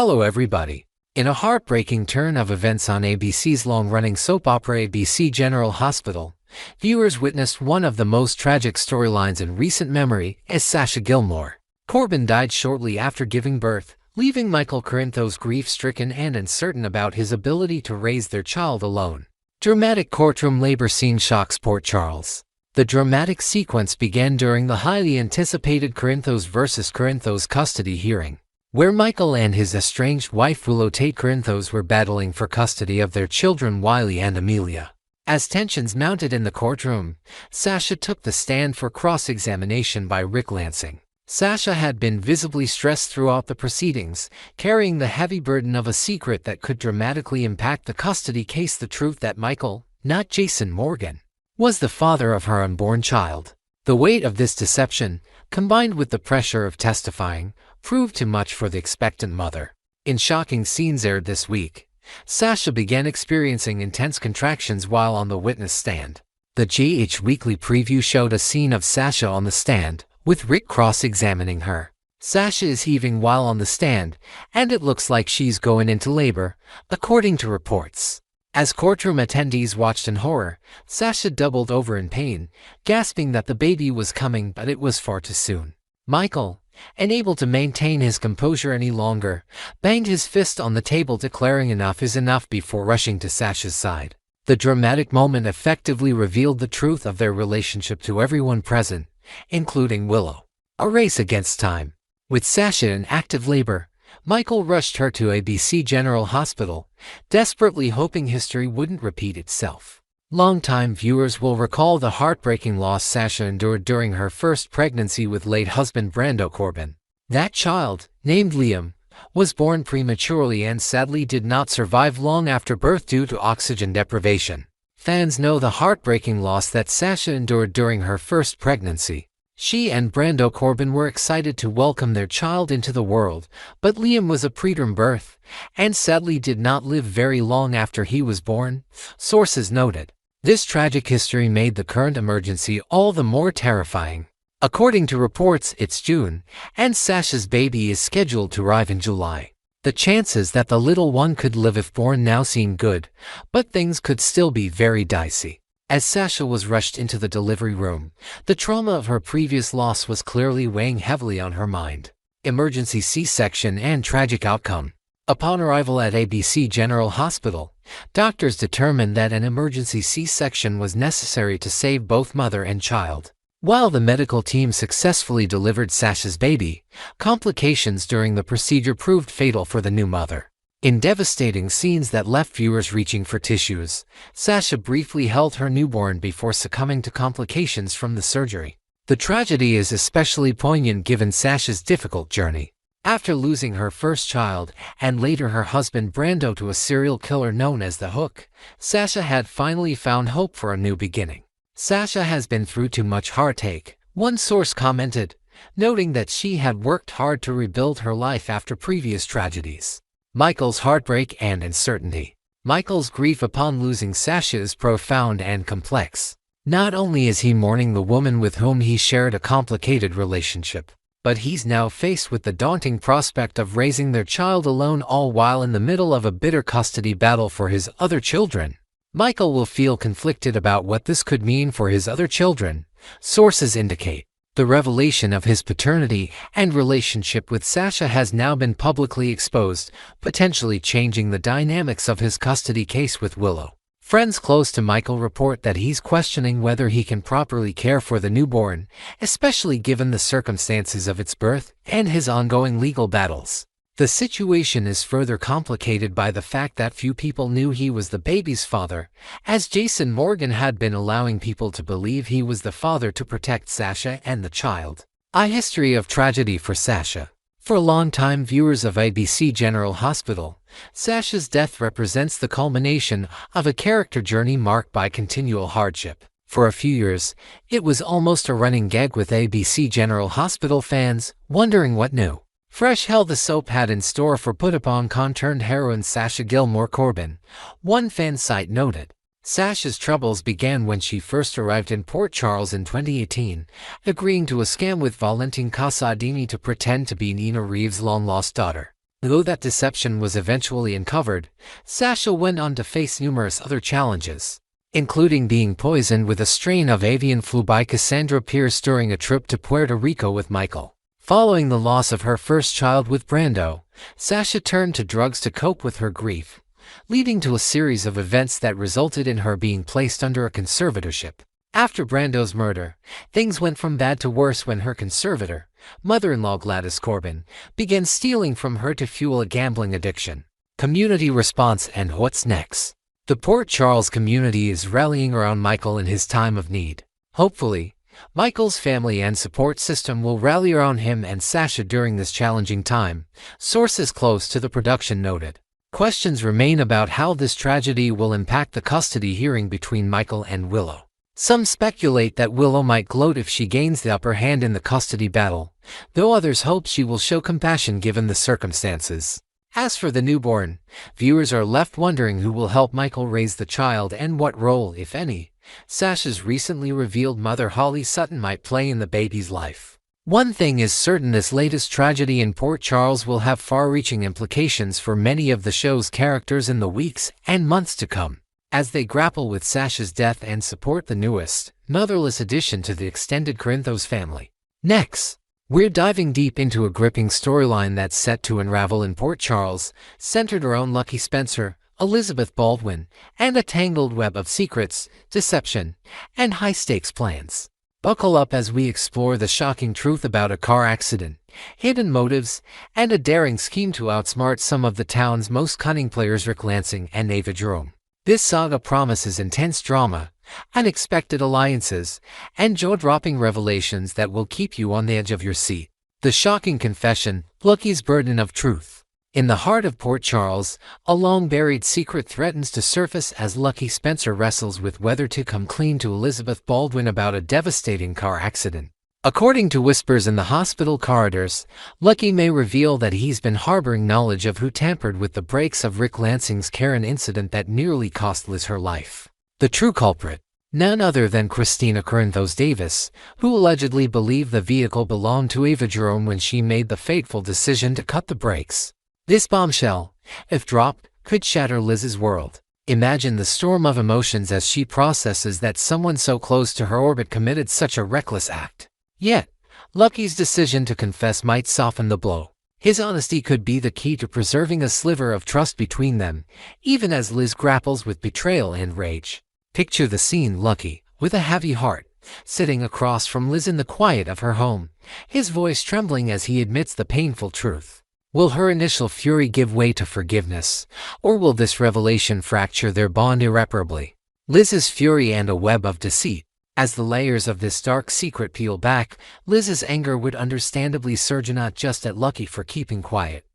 Hello everybody. In a heartbreaking turn of events on ABC's long-running soap opera ABC General Hospital, viewers witnessed one of the most tragic storylines in recent memory as Sasha Gilmore. Corbin died shortly after giving birth, leaving Michael Corinthos grief-stricken and uncertain about his ability to raise their child alone. Dramatic courtroom labor scene shocks Port Charles. The dramatic sequence began during the highly anticipated Corinthos versus Corinthos custody hearing, where Michael and his estranged wife Willow Tate Corinthos were battling for custody of their children Wiley and Amelia. As tensions mounted in the courtroom, Sasha took the stand for cross-examination by Rick Lansing. Sasha had been visibly stressed throughout the proceedings, carrying the heavy burden of a secret that could dramatically impact the custody case: the truth that Michael, not Jason Morgan, was the father of her unborn child. The weight of this deception, combined with the pressure of testifying, proved too much for the expectant mother. In shocking scenes aired this week, Sasha began experiencing intense contractions while on the witness stand. The GH Weekly preview showed a scene of Sasha on the stand, with Rick cross-examining her. Sasha is heaving while on the stand, and it looks like she's going into labor, according to reports. As courtroom attendees watched in horror, Sasha doubled over in pain, gasping that the baby was coming, but it was far too soon. Michael, unable to maintain his composure any longer, banged his fist on the table, declaring enough is enough before rushing to Sasha's side. The dramatic moment effectively revealed the truth of their relationship to everyone present, including Willow. A race against time. With Sasha in active labor, Michael rushed her to ABC General Hospital, desperately hoping history wouldn't repeat itself. Longtime viewers will recall the heartbreaking loss Sasha endured during her first pregnancy with late husband Brando Corbin. That child, named Liam, was born prematurely and sadly did not survive long after birth due to oxygen deprivation. Fans know the heartbreaking loss that Sasha endured during her first pregnancy. She and Brando Corbin were excited to welcome their child into the world, but Liam was a preterm birth, and sadly did not live very long after he was born, sources noted. This tragic history made the current emergency all the more terrifying. According to reports, it's June, and Sasha's baby is scheduled to arrive in July. The chances that the little one could live if born now seem good, but things could still be very dicey. As Sasha was rushed into the delivery room, the trauma of her previous loss was clearly weighing heavily on her mind. Emergency C-section and tragic outcome. Upon arrival at ABC General Hospital, doctors determined that an emergency C-section was necessary to save both mother and child. While the medical team successfully delivered Sasha's baby, complications during the procedure proved fatal for the new mother. In devastating scenes that left viewers reaching for tissues, Sasha briefly held her newborn before succumbing to complications from the surgery. The tragedy is especially poignant given Sasha's difficult journey. After losing her first child, and later her husband Brando to a serial killer known as the Hook, Sasha had finally found hope for a new beginning. Sasha has been through too much heartache, one source commented, noting that she had worked hard to rebuild her life after previous tragedies. Michael's heartbreak and uncertainty. Michael's grief upon losing Sasha is profound and complex. Not only is he mourning the woman with whom he shared a complicated relationship, but he's now faced with the daunting prospect of raising their child alone, all while in the middle of a bitter custody battle for his other children. Michael will feel conflicted about what this could mean for his other children, sources indicate. The revelation of his paternity and relationship with Sasha has now been publicly exposed, potentially changing the dynamics of his custody case with Willow. Friends close to Michael report that he's questioning whether he can properly care for the newborn, especially given the circumstances of its birth and his ongoing legal battles. The situation is further complicated by the fact that few people knew he was the baby's father, as Jason Morgan had been allowing people to believe he was the father to protect Sasha and the child. A history of tragedy for Sasha. For longtime viewers of ABC General Hospital, Sasha's death represents the culmination of a character journey marked by continual hardship. For a few years, it was almost a running gag with ABC General Hospital fans, wondering what new, fresh hell the soap had in store for put-upon-con-turned heroine Sasha Gilmore Corbin. One fan site noted, Sasha's troubles began when she first arrived in Port Charles in 2018, agreeing to a scam with Valentin Casadini to pretend to be Nina Reeves' long-lost daughter. Though that deception was eventually uncovered, Sasha went on to face numerous other challenges, including being poisoned with a strain of avian flu by Cassandra Pierce during a trip to Puerto Rico with Michael. Following the loss of her first child with Brando, Sasha turned to drugs to cope with her grief, leading to a series of events that resulted in her being placed under a conservatorship. After Brando's murder, things went from bad to worse when her conservator, mother-in-law Gladys Corbin, began stealing from her to fuel a gambling addiction. Community response and what's next? The Port Charles community is rallying around Michael in his time of need. Hopefully, Michael's family and support system will rally around him and Sasha during this challenging time, sources close to the production noted. Questions remain about how this tragedy will impact the custody hearing between Michael and Willow. Some speculate that Willow might gloat if she gains the upper hand in the custody battle, though others hope she will show compassion given the circumstances. As for the newborn, viewers are left wondering who will help Michael raise the child and what role, if any, Sasha's recently revealed mother Holly Sutton might play in the baby's life. One thing is certain: this latest tragedy in Port Charles will have far-reaching implications for many of the show's characters in the weeks and months to come, as they grapple with Sasha's death and support the newest, motherless addition to the extended Corinthos family. Next, we're diving deep into a gripping storyline that's set to unravel in Port Charles, centered around Lucky Spencer, Elizabeth Baldwin, and a tangled web of secrets, deception, and high-stakes plans. Buckle up as we explore the shocking truth about a car accident, hidden motives, and a daring scheme to outsmart some of the town's most cunning players, Rick Lansing and Ava Jerome. This saga promises intense drama, unexpected alliances, and jaw-dropping revelations that will keep you on the edge of your seat. The shocking confession, Lucky's burden of truth. In the heart of Port Charles, a long-buried secret threatens to surface as Lucky Spencer wrestles with whether to come clean to Elizabeth Baldwin about a devastating car accident. According to whispers in the hospital corridors, Lucky may reveal that he's been harboring knowledge of who tampered with the brakes of Rick Lansing's Karen incident that nearly cost Liz her life. The true culprit, none other than Christina Corinthos Davis, who allegedly believed the vehicle belonged to Ava Jerome when she made the fateful decision to cut the brakes. This bombshell, if dropped, could shatter Liz's world. Imagine the storm of emotions as she processes that someone so close to her orbit committed such a reckless act. Yet, Lucky's decision to confess might soften the blow. His honesty could be the key to preserving a sliver of trust between them, even as Liz grapples with betrayal and rage. Picture the scene: Lucky, with a heavy heart, sitting across from Liz in the quiet of her home, his voice trembling as he admits the painful truth. Will her initial fury give way to forgiveness, or will this revelation fracture their bond irreparably? Liz's fury and a web of deceit. As the layers of this dark secret peel back, Liz's anger would understandably surge not just at Lucky for keeping quiet,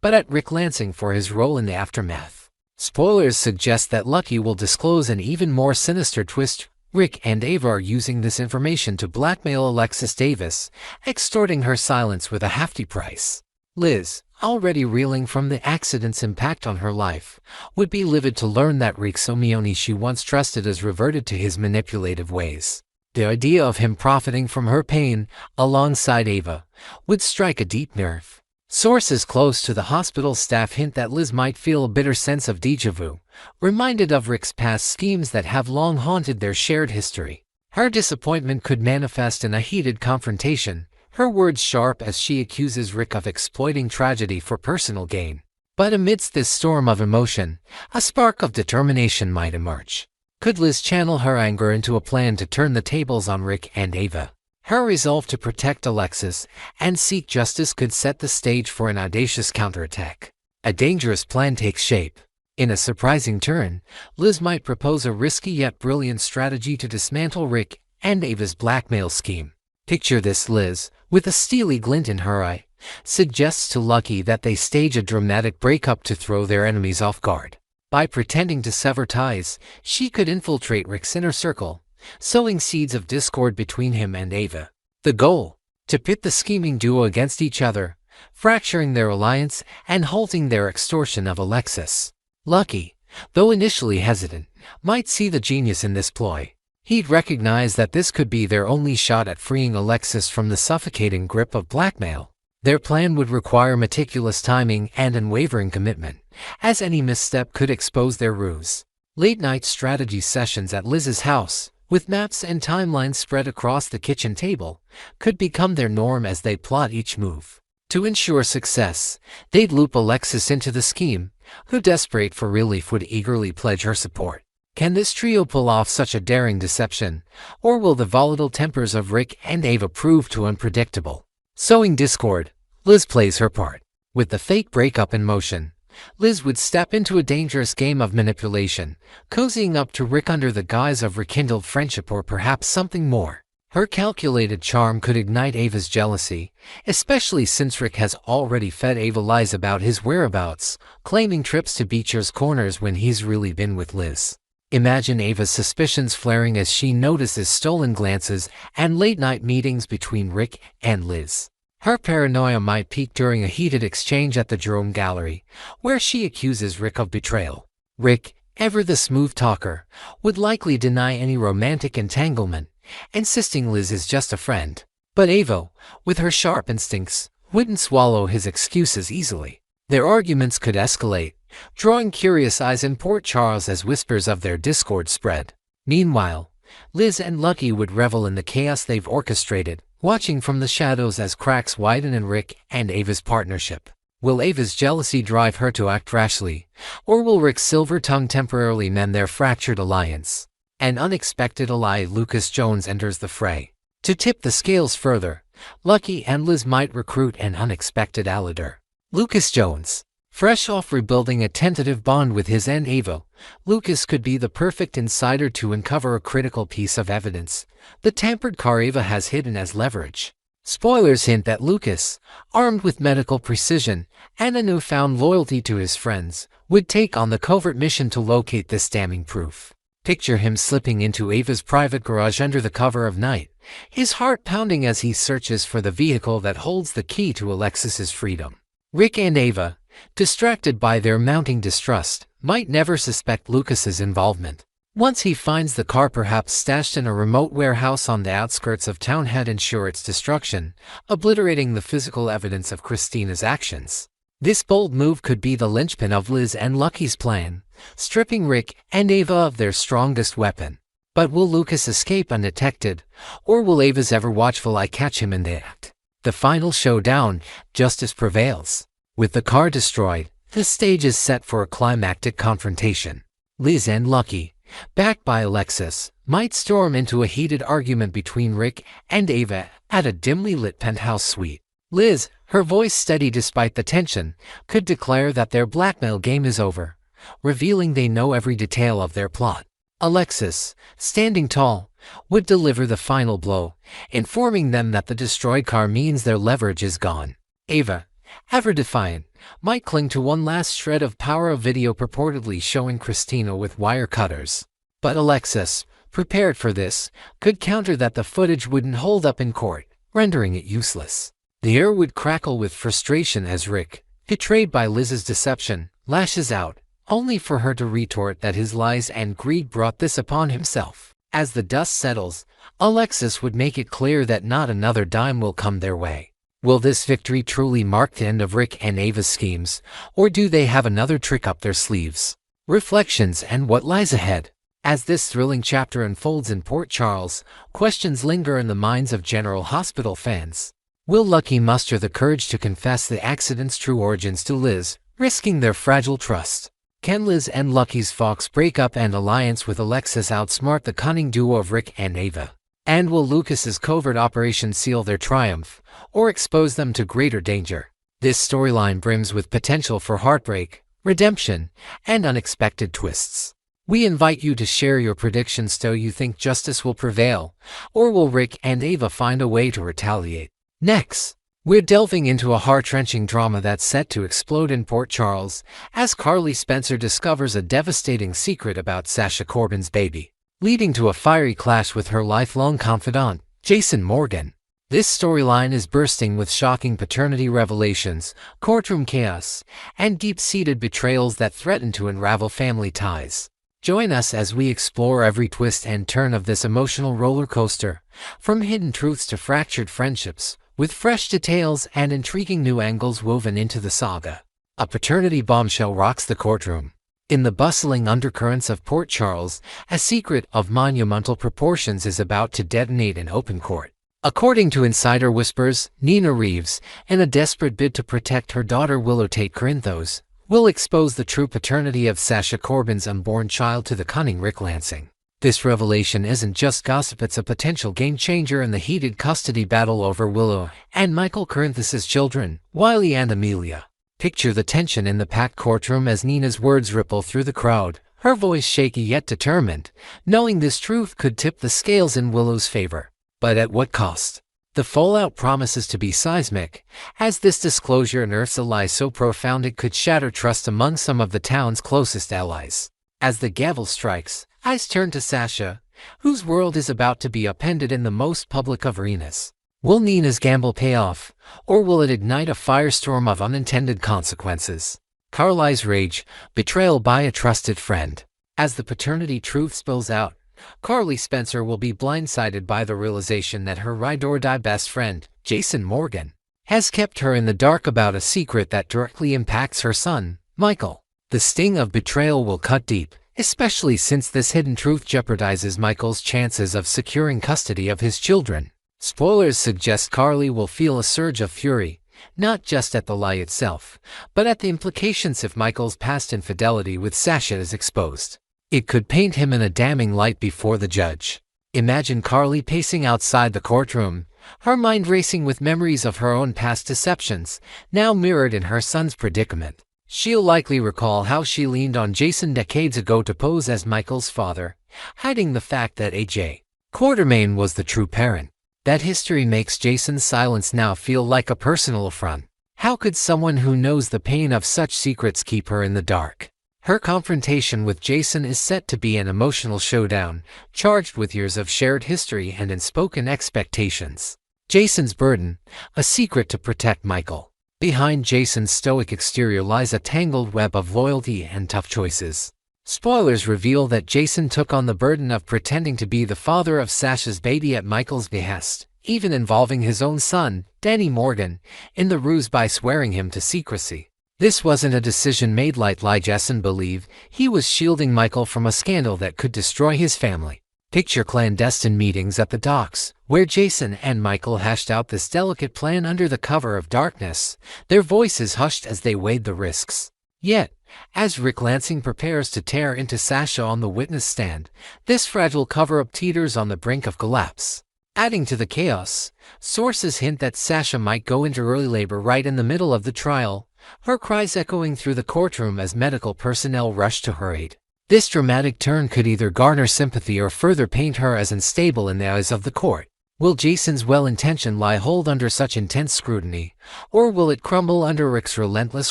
but at Rick Lansing for his role in the aftermath. Spoilers suggest that Lucky will disclose an even more sinister twist. Rick and Ava are using this information to blackmail Alexis Davis, extorting her silence with a hefty price. Liz, already reeling from the accident's impact on her life, would be livid to learn that Rick Somione she once trusted has reverted to his manipulative ways. The idea of him profiting from her pain, alongside Ava, would strike a deep nerve. Sources close to the hospital staff hint that Liz might feel a bitter sense of déjà vu, reminded of Rick's past schemes that have long haunted their shared history. Her disappointment could manifest in a heated confrontation, her words sharp as she accuses Rick of exploiting tragedy for personal gain. But amidst this storm of emotion, a spark of determination might emerge. Could Liz channel her anger into a plan to turn the tables on Rick and Ava? Her resolve to protect Alexis and seek justice could set the stage for an audacious counterattack. A dangerous plan takes shape. In a surprising turn, Liz might propose a risky yet brilliant strategy to dismantle Rick and Ava's blackmail scheme. Picture this: Liz, with a steely glint in her eye, suggests to Lucky that they stage a dramatic breakup to throw their enemies off guard. By pretending to sever ties, she could infiltrate Rick's inner circle, sowing seeds of discord between him and Ava. The goal? To pit the scheming duo against each other, fracturing their alliance and halting their extortion of Alexis. Lucky, though initially hesitant, might see the genius in this ploy. He'd recognize that this could be their only shot at freeing Alexis from the suffocating grip of blackmail. Their plan would require meticulous timing and unwavering commitment, as any misstep could expose their ruse. Late-night strategy sessions at Liz's house, with maps and timelines spread across the kitchen table, could become their norm as they plot each move. To ensure success, they'd loop Alexis into the scheme, who, desperate for relief, would eagerly pledge her support. Can this trio pull off such a daring deception, or will the volatile tempers of Rick and Ava prove too unpredictable? Sowing discord, Liz plays her part. With the fake breakup in motion, Liz would step into a dangerous game of manipulation, cozying up to Rick under the guise of rekindled friendship or perhaps something more. Her calculated charm could ignite Ava's jealousy, especially since Rick has already fed Ava lies about his whereabouts, claiming trips to Beecher's Corners when he's really been with Liz. Imagine Ava's suspicions flaring as she notices stolen glances and late-night meetings between Rick and Liz. Her paranoia might peak during a heated exchange at the Jerome Gallery, where she accuses Rick of betrayal. Rick, ever the smooth talker, would likely deny any romantic entanglement, insisting Liz is just a friend. But Ava, with her sharp instincts, wouldn't swallow his excuses easily. Their arguments could escalate, drawing curious eyes in Port Charles as whispers of their discord spread. Meanwhile, Liz and Lucky would revel in the chaos they've orchestrated, watching from the shadows as cracks widen in Rick and Ava's partnership. Will Ava's jealousy drive her to act rashly, or will Rick's silver tongue temporarily mend their fractured alliance? An unexpected ally, Lucas Jones, enters the fray. To tip the scales further, Lucky and Liz might recruit an unexpected alligator. Lucas Jones. Fresh off rebuilding a tentative bond with his Aunt Ava, Lucas could be the perfect insider to uncover a critical piece of evidence, the tampered car Ava has hidden as leverage. Spoilers hint that Lucas, armed with medical precision and a newfound loyalty to his friends, would take on the covert mission to locate this damning proof. Picture him slipping into Ava's private garage under the cover of night, his heart pounding as he searches for the vehicle that holds the key to Alexis's freedom. Rick and Ava, distracted by their mounting distrust, might never suspect Lucas's involvement. Once he finds the car perhaps stashed in a remote warehouse on the outskirts of town, he'd ensure its destruction, obliterating the physical evidence of Christina's actions. This bold move could be the linchpin of Liz and Lucky's plan, stripping Rick and Ava of their strongest weapon. But will Lucas escape undetected, or will Ava's ever-watchful eye catch him in the act? The final showdown, justice prevails. With the car destroyed, the stage is set for a climactic confrontation. Liz and Lucky, backed by Alexis, might storm into a heated argument between Rick and Ava at a dimly lit penthouse suite. Liz, her voice steady despite the tension, could declare that their blackmail game is over, revealing they know every detail of their plot. Alexis, standing tall, would deliver the final blow, informing them that the destroyed car means their leverage is gone. Ava, ever defiant, might cling to one last shred of power, a video purportedly showing Christina with wire cutters. But Alexis, prepared for this, could counter that the footage wouldn't hold up in court, rendering it useless. The air would crackle with frustration as Rick, betrayed by Liz's deception, lashes out, only for her to retort that his lies and greed brought this upon himself. As the dust settles, Alexis would make it clear that not another dime will come their way. Will this victory truly mark the end of Rick and Ava's schemes, or do they have another trick up their sleeves? Reflections and what lies ahead. As this thrilling chapter unfolds in Port Charles, questions linger in the minds of General Hospital fans. Will Lucky muster the courage to confess the accident's true origins to Liz, risking their fragile trust? Can Liz and Lucky's Fox breakup and alliance with Alexis outsmart the cunning duo of Rick and Ava? And will Lucas's covert operation seal their triumph, or expose them to greater danger? This storyline brims with potential for heartbreak, redemption, and unexpected twists. We invite you to share your predictions. Do you think justice will prevail, or will Rick and Ava find a way to retaliate? Next, we're delving into a heart-wrenching drama that's set to explode in Port Charles as Carlys Spencer discovers a devastating secret about Sasha Corbin's baby, leading to a fiery clash with her lifelong confidant, Jason Morgan. This storyline is bursting with shocking paternity revelations, courtroom chaos, and deep-seated betrayals that threaten to unravel family ties. Join us as we explore every twist and turn of this emotional roller coaster, from hidden truths to fractured friendships, with fresh details and intriguing new angles woven into the saga. A paternity bombshell rocks the courtroom. In the bustling undercurrents of Port Charles, a secret of monumental proportions is about to detonate in open court. According to insider whispers, Nina Reeves, in a desperate bid to protect her daughter Willow Tate Corinthos, will expose the true paternity of Sasha Corbin's unborn child to the cunning Rick Lansing. This revelation isn't just gossip, it's a potential game-changer in the heated custody battle over Willow and Michael Corinthos' children, Wiley and Amelia. Picture the tension in the packed courtroom as Nina's words ripple through the crowd, her voice shaky yet determined, knowing this truth could tip the scales in Willow's favor. But at what cost? The fallout promises to be seismic, as this disclosure unearths a lie so profound it could shatter trust among some of the town's closest allies. As the gavel strikes, eyes turn to Sasha, whose world is about to be upended in the most public of arenas. Will Nina's gamble pay off, or will it ignite a firestorm of unintended consequences? Carlys' rage, betrayal by a trusted friend. As the paternity truth spills out, Carly Spencer will be blindsided by the realization that her ride-or-die best friend, Jason Morgan, has kept her in the dark about a secret that directly impacts her son, Michael. The sting of betrayal will cut deep, especially since this hidden truth jeopardizes Michael's chances of securing custody of his children. Spoilers suggest Carly will feel a surge of fury, not just at the lie itself, but at the implications if Michael's past infidelity with Sasha is exposed. It could paint him in a damning light before the judge. Imagine Carly pacing outside the courtroom, her mind racing with memories of her own past deceptions, now mirrored in her son's predicament. She'll likely recall how she leaned on Jason decades ago to pose as Michael's father, hiding the fact that A.J. Quartermain was the true parent. That history makes Jason's silence now feel like a personal affront. How could someone who knows the pain of such secrets keep her in the dark? Her confrontation with Jason is set to be an emotional showdown, charged with years of shared history and unspoken expectations. Jason's burden, a secret to protect Michael. Behind Jason's stoic exterior lies a tangled web of loyalty and tough choices. Spoilers reveal that Jason took on the burden of pretending to be the father of Sasha's baby at Michael's behest, even involving his own son, Danny Morgan, in the ruse by swearing him to secrecy. This wasn't a decision made lightly. Jason believed he was shielding Michael from a scandal that could destroy his family. Picture clandestine meetings at the docks, where Jason and Michael hashed out this delicate plan under the cover of darkness, their voices hushed as they weighed the risks. Yet, as Rick Lansing prepares to tear into Sasha on the witness stand, this fragile cover-up teeters on the brink of collapse. Adding to the chaos, sources hint that Sasha might go into early labor right in the middle of the trial, her cries echoing through the courtroom as medical personnel rush to her aid. This dramatic turn could either garner sympathy or further paint her as unstable in the eyes of the court. Will Jason's well-intentioned lie hold under such intense scrutiny, or will it crumble under Rick's relentless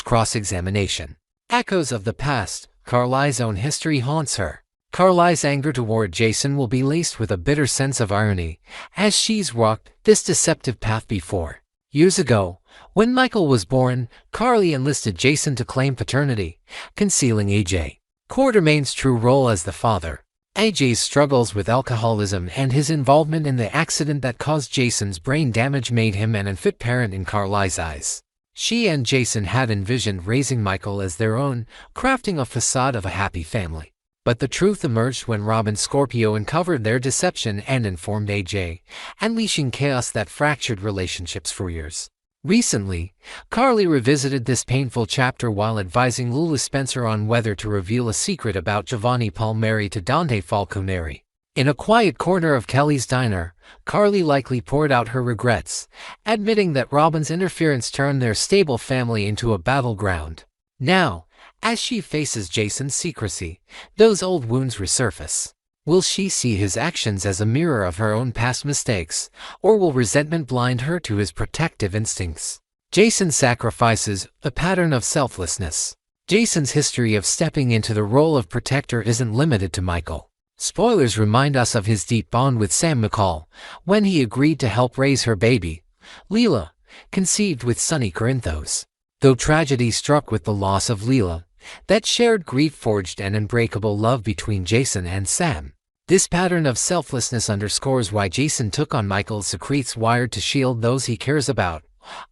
cross-examination? Echoes of the past, Carlys' own history haunts her. Carlys' anger toward Jason will be laced with a bitter sense of irony, as she's walked this deceptive path before. Years ago, when Michael was born, Carly enlisted Jason to claim paternity, concealing A.J. Quartermain's true role as the father. A.J.'s struggles with alcoholism and his involvement in the accident that caused Jason's brain damage made him an unfit parent in Carlys' eyes. She and Jason had envisioned raising Michael as their own, crafting a facade of a happy family. But the truth emerged when Robin Scorpio uncovered their deception and informed A.J., unleashing chaos that fractured relationships for years. Recently, Carly revisited this painful chapter while advising Lula Spencer on whether to reveal a secret about Giovanni Palmieri to Dante Falconeri. In a quiet corner of Kelly's diner, Carly likely poured out her regrets, admitting that Robin's interference turned their stable family into a battleground. Now, as she faces Jason's secrecy, those old wounds resurface. Will she see his actions as a mirror of her own past mistakes, or will resentment blind her to his protective instincts? Jason's sacrifices, a pattern of selflessness. Jason's history of stepping into the role of protector isn't limited to Michael. Spoilers remind us of his deep bond with Sam McCall, when he agreed to help raise her baby, Leela, conceived with Sonny Corinthos. Though tragedy struck with the loss of Leela, that shared grief forged an unbreakable love between Jason and Sam. This pattern of selflessness underscores why Jason took on Michael's secrets wired to shield those he cares about,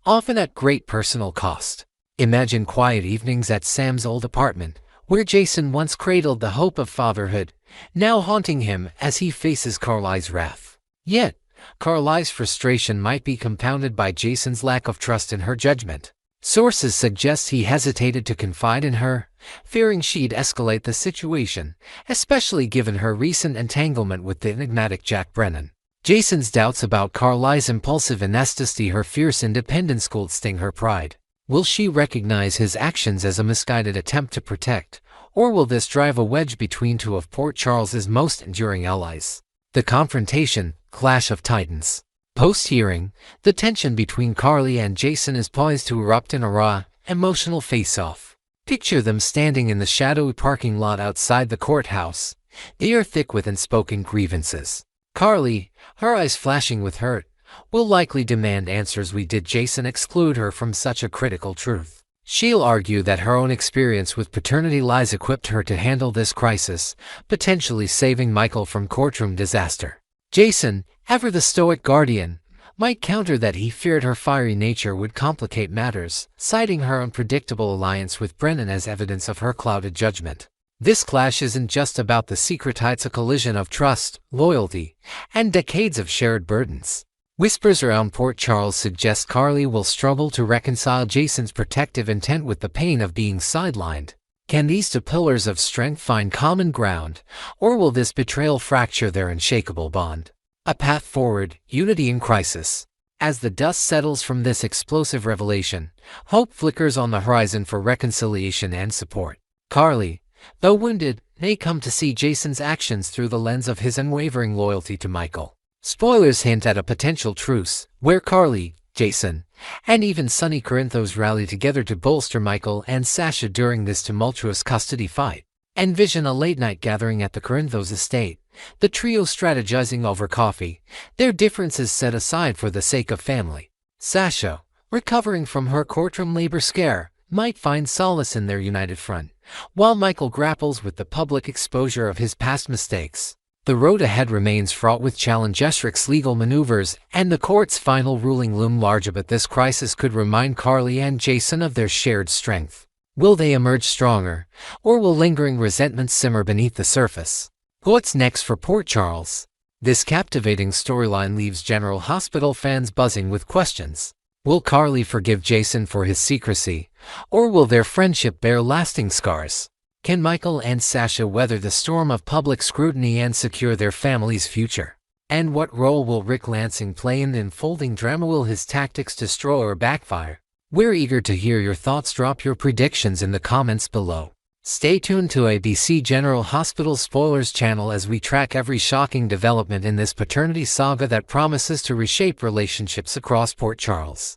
often at great personal cost. Imagine quiet evenings at Sam's old apartment, where Jason once cradled the hope of fatherhood, now haunting him as he faces Carlys' wrath. Yet, Carlys' frustration might be compounded by Jason's lack of trust in her judgment. Sources suggest he hesitated to confide in her, fearing she'd escalate the situation, especially given her recent entanglement with the enigmatic Jack Brennan. Jason's doubts about Carlys' impulsive honesty, her fierce independence could sting her pride. Will she recognize his actions as a misguided attempt to protect, or will this drive a wedge between two of Port Charles's most enduring allies? The confrontation, clash of titans. Post-hearing, the tension between Carly and Jason is poised to erupt in a raw, emotional face-off. Picture them standing in the shadowy parking lot outside the courthouse, the air thick with unspoken grievances. Carly, her eyes flashing with hurt, will likely demand answers. Did Jason exclude her from such a critical truth? She'll argue that her own experience with paternity lies equipped her to handle this crisis, potentially saving Michael from courtroom disaster. Jason, ever the stoic guardian, might counter that he feared her fiery nature would complicate matters, citing her unpredictable alliance with Brennan as evidence of her clouded judgment. This clash isn't just about the secret, it's a collision of trust, loyalty, and decades of shared burdens. Whispers around Port Charles suggest Carly will struggle to reconcile Jason's protective intent with the pain of being sidelined. Can these two pillars of strength find common ground, or will this betrayal fracture their unshakable bond? A path forward, unity in crisis. As the dust settles from this explosive revelation, hope flickers on the horizon for reconciliation and support. Carly, though wounded, may come to see Jason's actions through the lens of his unwavering loyalty to Michael. Spoilers hint at a potential truce, where Carly, Jason, and even Sonny Corinthos rally together to bolster Michael and Sasha during this tumultuous custody fight. Envision a late-night gathering at the Corinthos estate, the trio strategizing over coffee, their differences set aside for the sake of family. Sasha, recovering from her courtroom labor scare, might find solace in their united front, while Michael grapples with the public exposure of his past mistakes. The road ahead remains fraught with challenges, legal maneuvers, and the court's final ruling loom large, but this crisis could remind Carly and Jason of their shared strength. Will they emerge stronger, or will lingering resentments simmer beneath the surface? What's next for Port Charles? This captivating storyline leaves General Hospital fans buzzing with questions. Will Carly forgive Jason for his secrecy, or will their friendship bear lasting scars? Can Michael and Sasha weather the storm of public scrutiny and secure their family's future? And what role will Rick Lansing play in the unfolding drama? Will his tactics destroy or backfire? We're eager to hear your thoughts. Drop your predictions in the comments below. Stay tuned to ABC General Hospital Spoilers channel as we track every shocking development in this paternity saga that promises to reshape relationships across Port Charles.